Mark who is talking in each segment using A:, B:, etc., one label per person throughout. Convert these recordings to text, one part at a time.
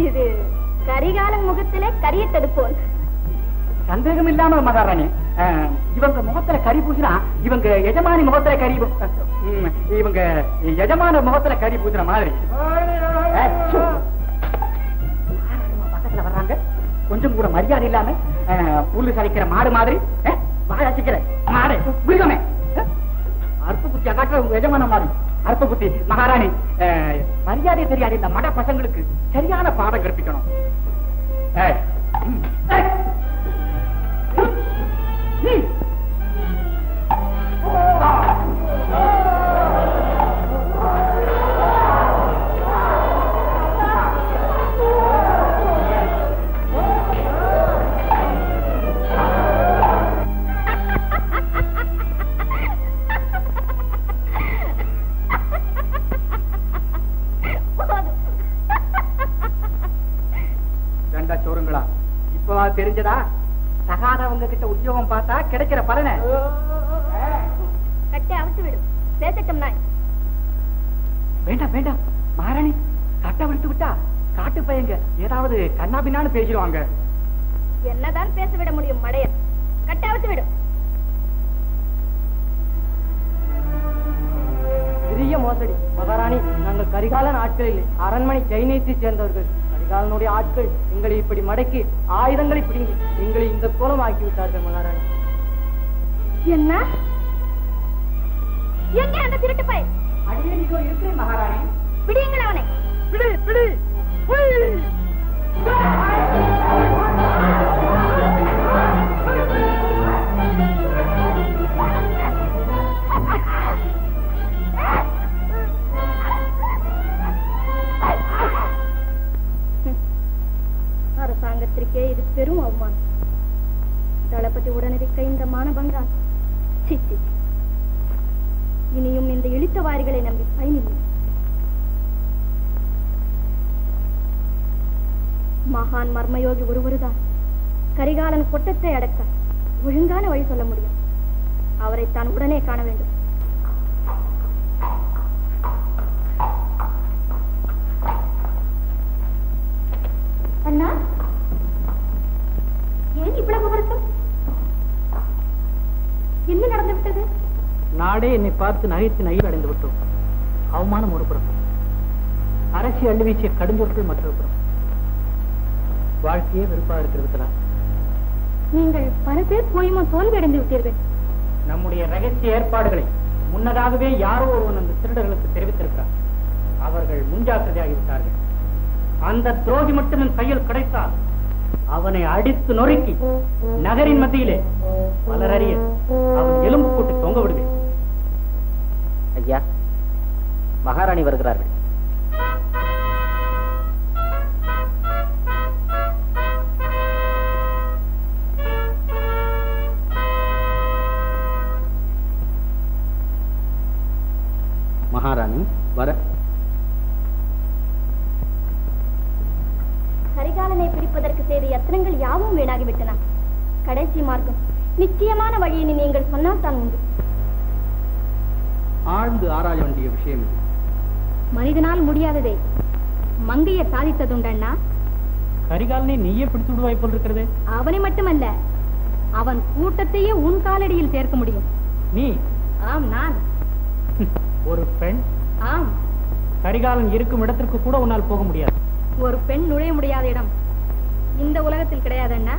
A: இது கரிகாலன் முகத்திலே கரியத்தது போல்.
B: சந்தேகம் இல்லாம மகாராணி, இவங்க முகத்துல கறி பூசினா இவங்க எஜமானி முகத்துல கறி இவங்க எஜமான முகத்துல கறி பூசின மாதிரி. பக்கத்துல வர்றாங்க, கொஞ்சம் கூட மரியாதை இல்லாம புல்லு சலிக்கிற மாடு மாதிரி வாசிக்கிற மாடு புரியுமே. அற்ப புத்தி காட்டுற உங்க எஜமான மாதிரி அற்ப புத்தி. மகாராணி, மரியாதை தெரியாது இந்த மட பசங்களுக்கு சரியான பாடம் கற்பிக்கணும். சோறுங்களா இப்பவா தெரிஞ்சதா? சகாதவங்க கிட்ட உத்தியோகம் பார்த்தா கிடைக்கிற பலனை
A: கட்டை அவிழ்த்து விடும். பேசட்டும் நாய்.
B: வேண்டாம் வேண்டாம் மகாராணி, கட்டை விடுத்து விட்டா காட்டு பையங்க ஏதாவது கண்ணாபின்னான்னு பேசிடுவாங்க.
A: என்னதான் பேச விட முடியும் மடையன்? கட்டை அவிழ்த்து விடும்.
C: பெரிய மோசடி மகாராணி. நாங்கள் கரிகாலன் ஆட்களில் அரண்மனை சைனீத்தை சேர்ந்தவர்கள். கரிகாலனுடைய ஆட்கள் எங்களை இப்படி மடக்கி ஆயுதங்களை பிடுங்கி எங்களை இந்த கோலம் ஆக்கி விட்டார்கள் மகாராணி.
A: என்ன? எங்கே அந்த திருட்டு பை?
B: அடியே நீங்க இருக்கிறேன் மகாராணி.
A: பிடியுங்கள் அவனை.
B: பிடி பிடி.
A: அரசாங்கத்திற்கே இது பெரும் அவமானம். தளபதி உடனடிக்க இந்த மானபங்கால். இனியும் இந்த இழித்தவாரிகளை நம்பி பயனில்லை. மகான் மர்மயோகி ஒருவருதான் கரிகாலன் கொட்டத்தை அடக்க ஒழுங்கான வழி சொல்ல முடியும். அவரை தான் உடனே காண வேண்டும். அண்ணா, ஏன் இவ்வளவு வருத்தம்? என்ன நடந்து விட்டது?
C: நாடே என்னை பார்த்து நகைத்து நயில் அடைந்து விட்டோம். அவமானம் ஒரு புறம், அரசி அள்ளி வீசிய கடுஞ்சொற்கள் மற்றொரு புறம். வாழ்க்கையே வெறுப்பாக இருக்கிறதுலாம்.
A: நீங்கள் பல பேர் போயுமோ தோல்வி அடைந்து விட்டீர்கள்.
B: நம்முடைய ரகசிய ஏற்பாடுகளை முன்னதாகவே யாரோ ஒருவன் அந்த திருடர்களுக்கு தெரிவித்திருக்கிறார். அவர்கள் முன்ஜாக்கிரதையாகிவிட்டார்கள். அந்த துரோகி மட்டும் என் கையில் கிடைத்தால் அவனை அடித்து நொறுக்கி நகரின் மத்தியிலே பலரறிய அவன் எலும்பு போட்டு தொங்க விடுவேன்.
C: ஐயா, மகாராணி வருகிறார்கள். மகாராணி வர.
A: கரிகாலனை பிடிப்பதற்கு செய்த யத்னங்கள் யாவும் வீணாகிவிட்டன. கடைசி மார்க்கம், நிச்சயமான வழியினை நீங்கள் சொன்னால் தான் உண்டு.
C: ஆழ்ந்து ஆராய வேண்டிய விஷயம்.
A: மனிதனால் முடியாததை மங்கைய சாதித்ததுண்டண்ணா.
C: கரிகாலனை நீயே பிடித்து விடுவாய் போல் இருக்கிறது.
A: அவனை மட்டுமல்ல, அவன் கூட்டத்தையே உன் காலடியில் சேர்க்க முடியும்.
C: நீ?
A: ஆம், நான்.
C: ஒரு பெண்?
A: ஆம்.
C: கரிகாலன் இருக்கும் இடத்திற்கு கூட உன்னால் போக முடியாது.
A: ஒரு பெண் நுழைய முடியாத இடம் இந்த உலகத்தில் கிடையாதண்ணா.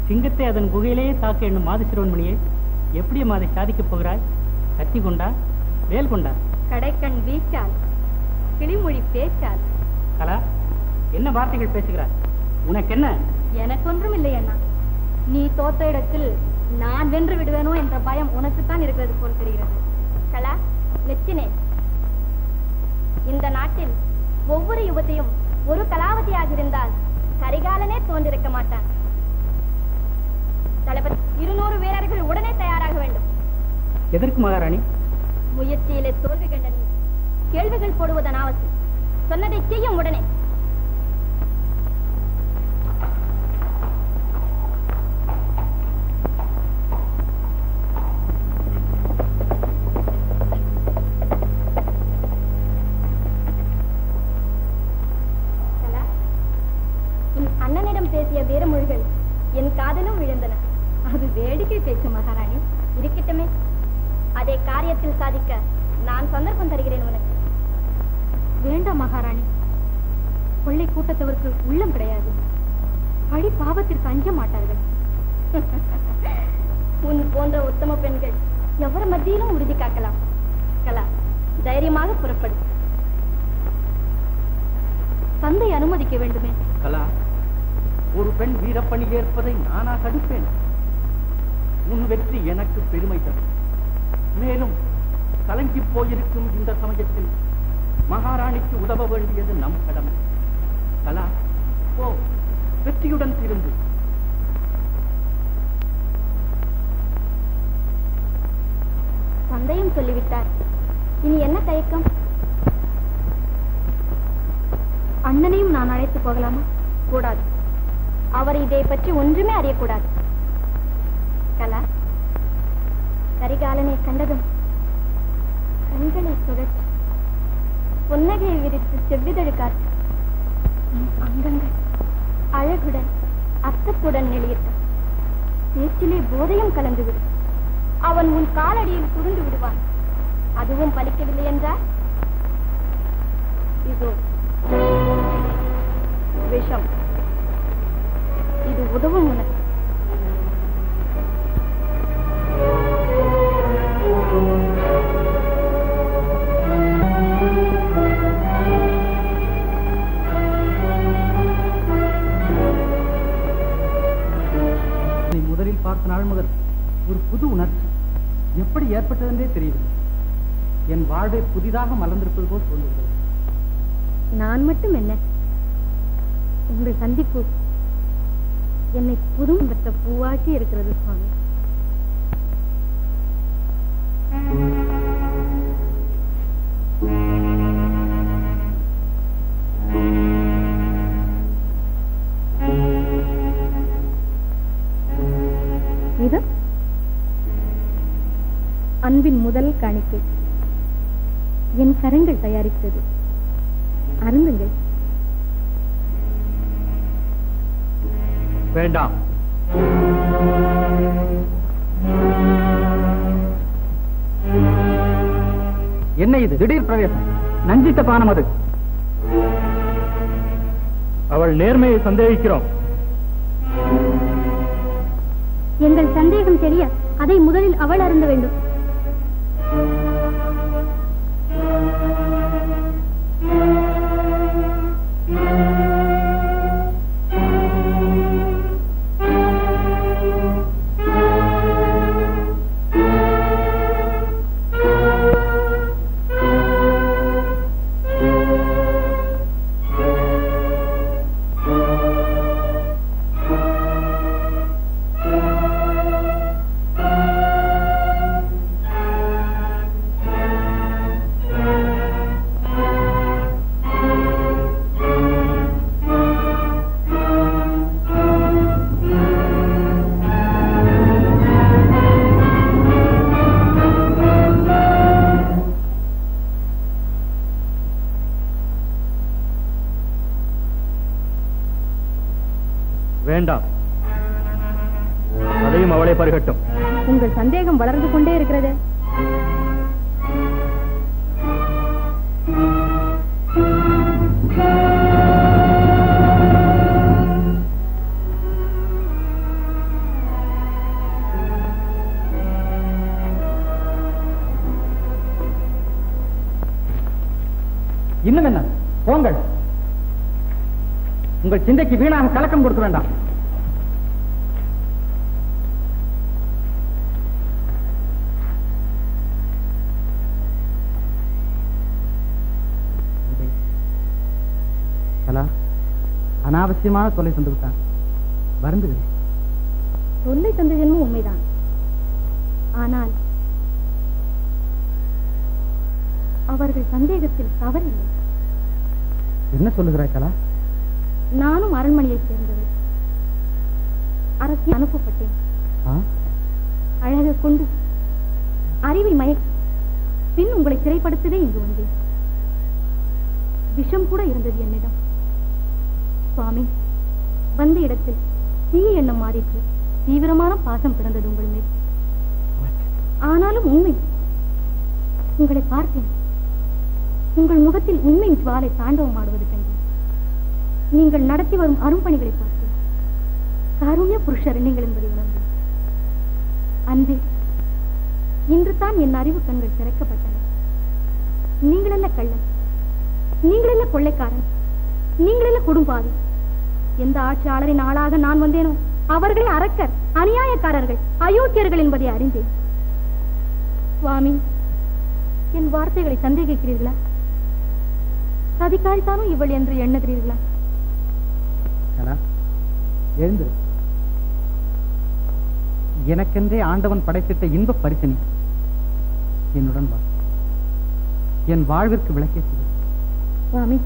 C: சிங்கத்தை அதன் குகையிலேயே தாக்க எண்ணும் மாது சிறுவன்மணியே, எப்படி அதை சாதிக்கப் போகிறாய்? கத்தி கொண்டா, வேல் கொண்டா?
A: கடைக்கண் வீச்சால், கிளிமொழி பேச்சால்.
C: கலா, என்ன வார்த்தைகள் பேசுகிறாய்? உனக்கு என்ன?
A: எனக்கொன்றும் இல்லை அண்ணா. நீ தோத்த இடத்தில் நான் வென்று விடுவேனோ என்ற பயம் உனக்குத்தான் இருக்கிறது போல் தெரிகிறது. கலா, லட்சினே, இந்த நாட்டில் ஒவ்வொரு யுவத்தையும் ஒரு கலாவதியாக இருந்தால் கரிகாலனே தோன்றிருக்க மாட்டான். தளபதி, 200 வீரர்கள் உடனே தயாராக வேண்டும்.
C: எதற்கு மகாராணி?
A: முயற்சியிலே தோல்வி கண்ட நீ கேள்விகள் போடுவதன் அவசியம். சொன்னதை செய்யும் உடனே. வேடிக்கை பேசும் மகாராணி. இருக்கட்டுமே, அதை காரியத்தில் சாதிக்க நான் சந்தர்ப்பம் தருகிறேன் உனக்கு. வேண்டாம் மகாராணி, கொள்ளை கூட்டத்தவருக்கு உள்ளம் கிடையாது. பழி பாவத்திற்கு அஞ்ச மாட்டார்கள். உன் போன்ற உத்தம பெண்கள் எவர் மத்தியிலும் உறுதி காக்கலாம். கலா, தைரியமாக புறப்படும். தந்தை அனுமதிக்க வேண்டுமே.
B: கலா, ஒரு பெண் வீரப்பணி ஏற்பதை நானா தடுப்பேன்? உன் வெற்றி எனக்கு பெருமை தரும். மேலும் கலங்கி போயிருக்கும் இந்த சமயத்தில் மகாராணிக்கு உதவ வேண்டியது நம் கடமை. கலா, ஓ, வெற்றியுடன் திருந்து.
A: தந்தையும் சொல்லிவிட்டார், இனி என்ன தயக்கம்? அண்ணனையும் நான் அழைத்து போகலாமா? கூடாது. அவர் இதை பற்றி ஒன்றுமே அறியக்கூடாது. கலா, கரிகாலனை கண்டதும் கண்களை சுழற்சி புன்னகையை விரித்து செவ்விதழு காற்று அங்கங்கள் அழகுடன் அர்த்தத்துடன் நெளியட்டும். பேச்சிலே போதையும் கலந்துவிடும். அவன் உன் காலடியில் சுருண்டு விடுவான். அதுவும் பலிக்கவில்லை என்றால் இதோ விஷம். இது உதவும் உனக்கு.
B: முதலில் பார்த்த நாள் முதல் ஒரு புது உணர்ச்சி எப்படி ஏற்பட்டதென்றே தெரியவில்லை. என் வாழ்வை புதிதாக மலர்ந்திருப்பது போல் தோன்றுகிறது.
A: நான் மட்டும் என்ன, உங்கள் சந்திப்பு என்னை புதும் பெற்ற பூவாக்கி இருக்கிறது சுவாமி. இது அன்பின் முதல் காணிக்கை. என் கரங்கள் தயாரித்தது. அருந்துங்கள்.
B: வேண்டாம். என்ன இது திடீர் பிரவேசம்? நஞ்சித்த பானம் அது. அவள் நேர்மையை சந்தேகிக்கிறோம்.
A: எங்கள் சந்தேகம் தெரிய அதை முதலில் அவள் அருந்த வேண்டும்.
B: வேண்டாம், அதையும் அவளை பருகட்டும்.
A: உங்கள் சந்தேகம் வளர்ந்து கொண்டே இருக்கிறது.
B: இன்னும் என்ன? போங்கள். உங்கள் சிந்தைக்கு வீணாக கலக்கம் கொடுக்க வேண்டாம். அனாவசியமான தொல்லை தந்து விட்டான். வருந்துகிறேன்.
A: தொல்லை தந்ததும் உண்மைதான். ஆனால் அவர்கள் சந்தேகத்தில் தவறில்லை.
B: என்ன சொல்லுகிறாய் கலா?
A: நானும் அரண்மனையைச் சேர்ந்தவள். அரசில் அனுப்பப்பட்டேன். அழகு கொண்டு அறிவை மயக்கி பின் உங்களை சிறைப்படுத்தவே இங்கு வந்தேன். விஷம் கூட இருந்தது என்னிடம். சுவாமி, வந்த இடத்தில் தீய எண்ணம் மாறிற்று. தீவிரமான பாசம் பிறந்தது உங்கள் மேல். ஆனாலும் உண்மை, உங்களை பார்த்தேன். உங்கள் முகத்தில் உண்மையின் ஜுவாலை தாண்டவம் ஆடுவது கண்டேன். நீங்கள் நடத்தி வரும் அரும்பணிகளை பார்த்தேன். காருண்ய புருஷர் நீங்கள் என்பதை உணர்ந்தேன். அன்பே, இன்று தான் என் அறிவு கண்கள் திறக்கப்பட்டன. நீங்கள் என்ன கள்ளன், நீங்கள் என்ன கொள்ளைக்காரன், நீங்கள் என்ன கொடும்பாவி. எந்த ஆட்சியாளரின் ஆளாக நான் வந்தேனோ அவர்களே அரக்கர், அநியாயக்காரர்கள், அயோக்கியர்கள் என்பதை அறிந்தேன். சுவாமி, என் வார்த்தைகளை சந்தேகிக்கிறீர்களா? சதிகாரித்தானும் இவள் என்று எண்ணுகிறீர்களா?
B: எழுந்து. எனக்கென்றே ஆண்டவன் படைத்திட்ட இன்ப பரிசனி, என்னுடன் வா. என் வாழ்விற்கு விளக்கேற்று.
A: சுவாமி,